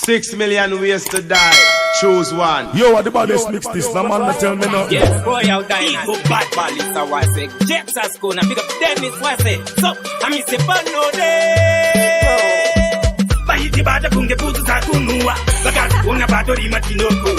6 million ways to die. Choose one. Yo, what the Badness mix this? No man, tell me no. Yes, RoyalDynastyRecords, go bad balance, I was say. Jackson's gonna pick up Badness, was say. So, I'm in Sepano day. Bahiti bata kunge putu sa kunua. Bakati kuna bato rima tinoko.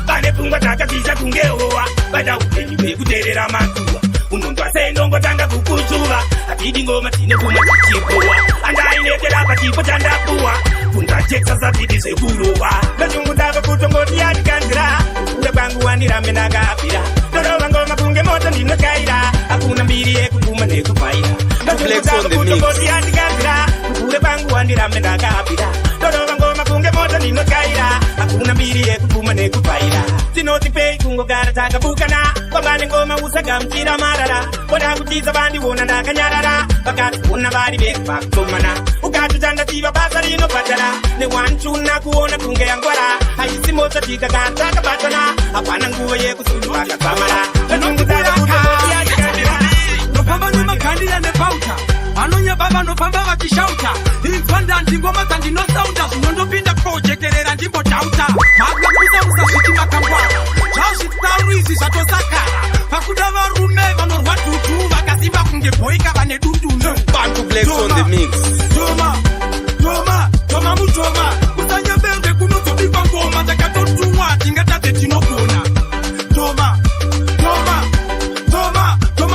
Bane punga taka tisha kunge hoa. Bada ukeni we kuterera matua. Umuntu asendongo tanga kukuzuva. Atidi ngoma tine kuma chichipoa. Anda inetera patipo tanda pua. Punta Jackson zapidi seguruwa. Najungu tava kutongo tiadi kandira. Ule bangu wanira menaga apira. Doro ngoma kunge moto ndino kaira. Hakuna mbiri ekukuma nekufaira. Najungu tava kutongo tiadi kandira. Ule bangu wanira menaga apira. Doro ngoma kunge moto ndino kaira. Hakuna mbiri ekukuma nekufaira. Sinoti pei kungo gara taka bukana. Babane ngoma usaga mchira marara. Koda kutiza bandi wona ndaka nyarara. Bakati kuna bari beku bakutomana. Ukatu janda tiba basari no patara. Ne wanchuna kuona kunge yangwara. Haisi moto tika gata kabatana. Hapana nguwe ye kusundu baka samara. Nanungu zaga kutomo ya jikandira. Nopamba numa kandila ne pauta. Anonya baba nopamba wakishauta. Infanda ndingoma tandi no sounda. Nondo pinda project erera ndimbo chauta. Maka kuza musashiki makambwa. Chaushi taurizi shato sakara. Pakuda varume vanorwa tutu. Vakasimba kunge Boykah vane dudu. Bantu Flex on the mix. Toma mutoma. Kusanya bende kunoto bipa ngoma. Takatotuwa tingatate tinokona. Toma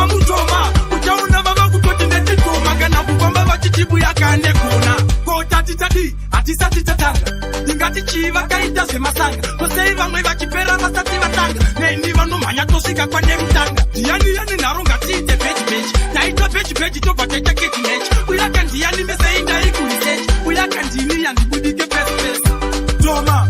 mutoma. Uchauna baba kutoti neti toma. Gana kubamba vachichibu ya kane kona. Kota titati, atisati tatanga. Ingati chiva kaita se masanga. Koseiva mwe vachipera masati vatanga. Neni vano manya tosika kwa nemutanga. Diani naronga tite pechi. Taito pechi topa taita keki mechi. Uyaka ndiani mese inda iku lisechi. Uyaka ndini yandi budike pesi. Toma.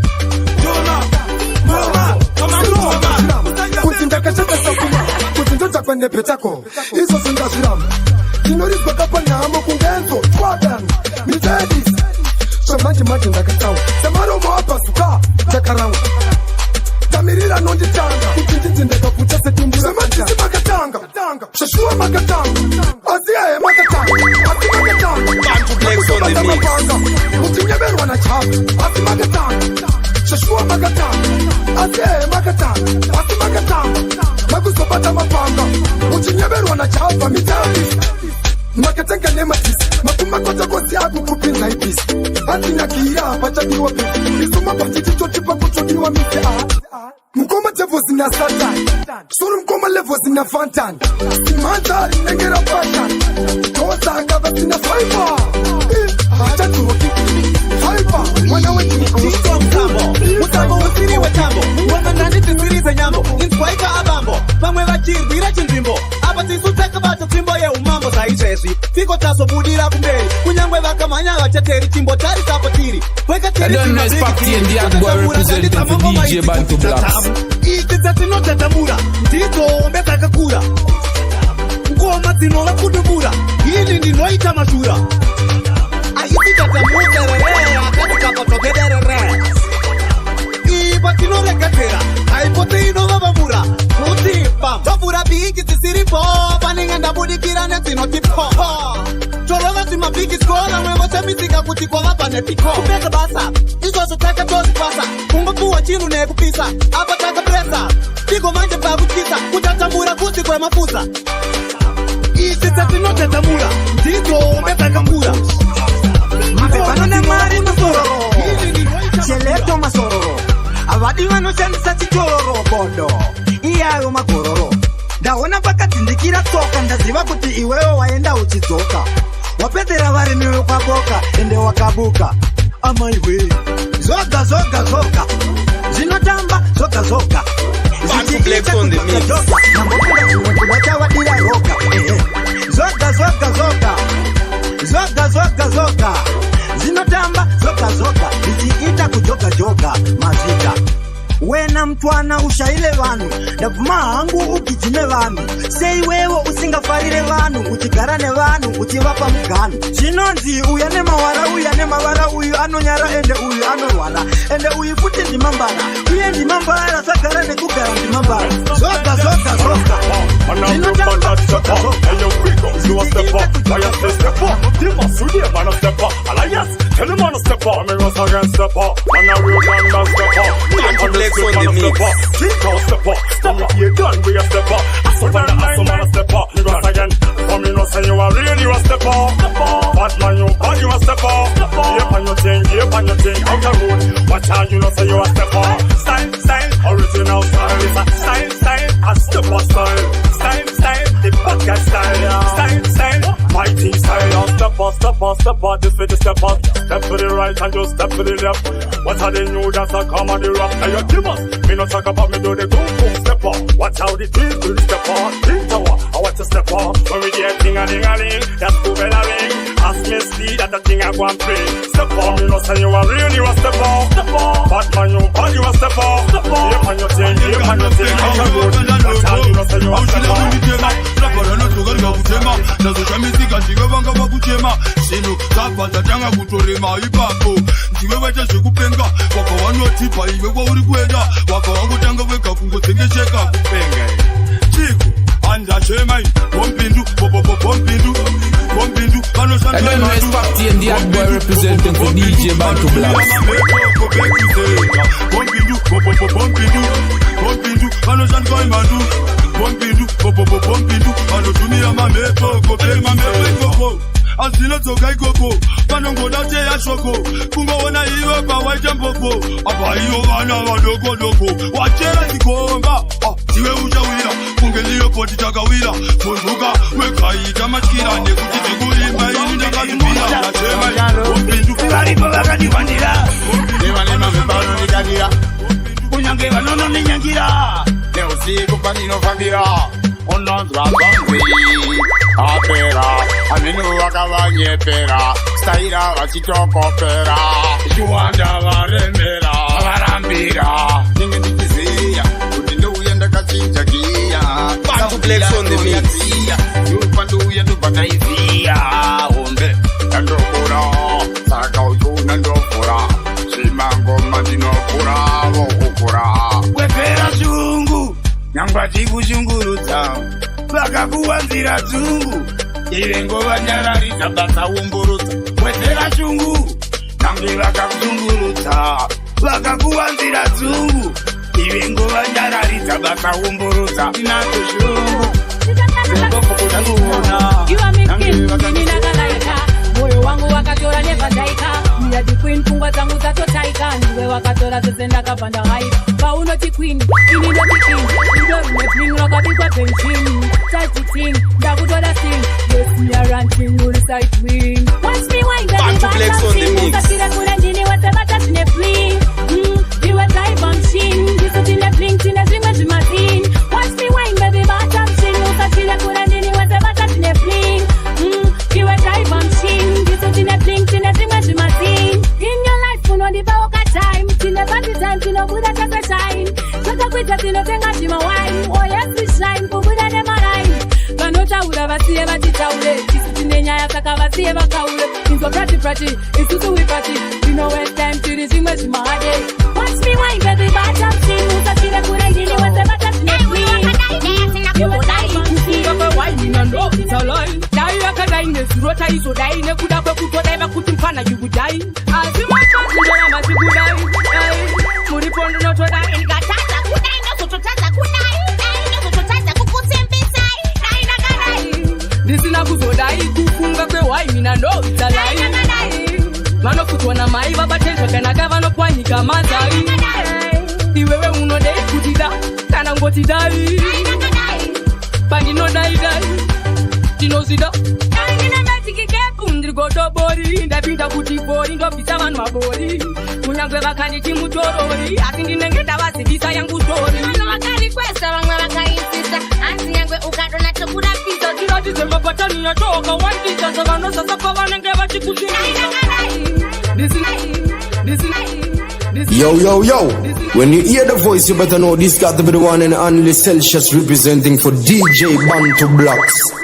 Kutindakashaka sakuma. Kutindota kwende petako. Iso sindashiramu. Tinorizwa kapa nyamo kungenzo. Squadron. Mitedis. Shamanji ndakatawa. Samaro mwapa suka. Jakarawa. Tamirira nondi tanga. Kutindinzi ndakapucha setumbu. Samanji makatanga. Shashua makatanga. Aziae makatanga. Asi makatanga. Bantu Flex on the mix. Mutinyeberwa na chapa. Asi makatanga. Shashua makatanga. Aziae makatanga. Asi makatanga. Makusobata mapanga. Mutinyeberwa na chapa. Mitedis. Makatanga nematis. Makumakota kosi haku kupinza ipisi. Atina kira pachadiwa pisi. Isuma pachiti chochipa kuchodiwa misi. Mukoma tevo zina satan. Suru mkoma levo zina fantan. Simantari negera patan. Toza kava zina faiba. Achatu wakiki faiba. Wana wetu Tito mtambo. Mtambo usiri wetambo. Wana nani tisirize nyambo. Inswaika abambo. Pamwe vachirwi rachindrimbo. Abati sutaka bato timbo ye umambo saisesi. Fiko taso budira kumberi. Kunyangwe vakamanya vachateri timbo tari sapotiri. Weka teri timbo Badness party in the Agboy representing for DjBantu Blacks. Ikizati no tatamura. Tito mbeta kakura. Ngoma zino la kudubura. Hili ni noita mashura. Ayiti tatamuka rere. Akati kapatogede rere. Ibatino rekatera. Aipote ino vavamura. Mutipa. Vavura bigi tisiripo. Paningenda budikira netino tipo. Chologa sima bigi skola. Mwemocha mitika kutiko vapa nepiko. Kupeka basa. Izo sotaka tozi pasa. Kungokuwa chinu nekupisa. Apa taka presa. Tigo manje pakukisa. Kutatamura kuti kwa mafusa. Isi tatino tatamura. Tito mbeta kambura. Mapepano ne mari masororo. Cheleto masororo. Abadi wano chanisa chichororo bondo. Iyayo makororo. Ndaona paka tindikira soka. Ndaziva kuti iwewe waenda uchizoka. Wapetera vari niwe kwa boka. Ende wakabuka. Ama iwe. Zoka. Zinotamba zoka. Bantu Flex on the mix. Namopenda kuwacha wadira roka. Zoka. Zinotamba zoka. Iziita kujoga mazika. Wena mtwana ushaile vanu. Ndavuma hangu ukijine vanu. Sei wewe usingafarire vanu. Uchigarane vanu, uchivapa mganu. Chinonzi uyane mawara uyu anonyara ende uyu anorwana. Ende uyu futi ndimambara. Uye ndimambara sagarane kugara ndimambara. Zoka. Zinotamba zoka. you a step up. Lions say step up. They must do them man a step up. Alliance, tell them man a step up. Me us again step up. Man a real man a step up. Bantu flex on the mix. Drink out step up. Step up. You done we a step up. So man a step up. Me us again. For me no say you a real you a step up. Bad man you bad you a step up. Yep on your thing, yep on your thing. Out the road. Watch out you no say you a step up. Style, original style. Style, a step up style. Style, the podcast style. Fighting style. Step up, this way the step up. Step to the right and just step to the left. What are they new that's a comedy rap? Now you give us. Me no talk about me do the boom boom step up. Watch how the team do the step up. Ring tower, I watch the step up. When we get ding-a-ding-a-ling, that's cool bell a ring. Ask me speed that the thing I go and play. Step up, me no say you a real, you a step up. Bad man you bad, you a step up. Yep on your thing, yep on your thing. How you road, watch how you no say you a step up. Sino zapata tanga kutorema ipapo ndiwe wacha zvekupenga waka wanotipa iwe kwauri kuenda waka wangotanga wega kungotengesheka kupenga chiku andachemai bompindu bompindu I don't know it's party and the hot boy representing for DjBantu Blacks. Bompindu anoshan koi mandu bompindu anotumia mamepo mamepo Asina toka ikoko panongoda teya shoko kungoona iwe pawaita mboko apa iyo vana vadoko wachera tikomba tiwe uchawira kungeliyo poti takawira kunduka wekaita matyira nekuti tekuimba ini ndakazvipira nachema bompindu varipo vakandivandira nevanema vepano ndikadira kunyange vanonondinyangira neusiku paninofambira unonzwa zvanzi apera aminu vakavanyepera staira vachitokopera ichiwanda varemera varambira ninge ndichiziya kuti ndouya ndakachinja giya Bantu flex on the mix. ndouya ndobva ndaiziya hombe ndandokura saka uchuna ndokura zvimangoma ndinokura vokukura wepera shungu nyangwa tikushungurudza vakakuwanzira dzungu ive ngova nyararidza basa umburudza wetera shungu nange vakakushungurudza vakakuwanzira dzungu ive ngova nyararidza basa umburudza inacho shungu moyo wangu wakatora nevhandaika miyadi queen pfungwa dzangu dzatotaika ndiwe wakatora dzese ndakabva ndahaipa paunoti queen ini ndoti king indorine bling rakabikwa penchini tajiting ndakutoda sing yes me are ranting uri side wing watch me wine Bantu flex on the mix. usatira kure ndini wese vatatine fling iwe drive machine ndisutine bling tine zvimwe zvimatini watch me wine baby bata machine usatira kure ndini wese vatatine fling iwe drive machine ndisutine bling tine zvimwe zvimatini in your life unondipawoka time tine party time tinobuda tese shine totokwidza tinotenga zvimawine oh yes we shine kubuda nemaraini vanotaura vasiye vachitaure tisu tine nyaya saka vasiye vakaure inzo prati isusu wipati ino waste time tiri zvimwe zvimahade watch me wine baby bata mchini usatire kure ndini wese vatatine queen iwe drive machine wainina ndobvitalai dai vakadai nezurota izodai nekuda kwekutodai vakuti mfana yukudai asi makazindoramba tikudai muripo ndinotodai ndikatadza kudai ndozototadza kudai ndozototadza kukutsembesai dai ndakadai ndisina kuzodai kufunga kwewaimina ndobvitalai vanofutwa namai vabate zvakanaka vanopwanyika mazai iwewe unodai kutida kana ngotidai pandinodaidai tinozida ndinondatikikepu ndirigodobori ndapinda kuti bori ndobvisa vanhu mabori kunyange vakanditi mutorori asi ndinenge ndavazivisa yangu tori vanhu vakarikwesa vamwe vakainsisa asi nyangwe ukadona tokurapisa tinotidze mapatani yacho wakawandisa savanosasa pavanenge vachikusia Yo, when you hear the voice, you better know this got to be the one and only Celsius representing for DjBantu Blacks.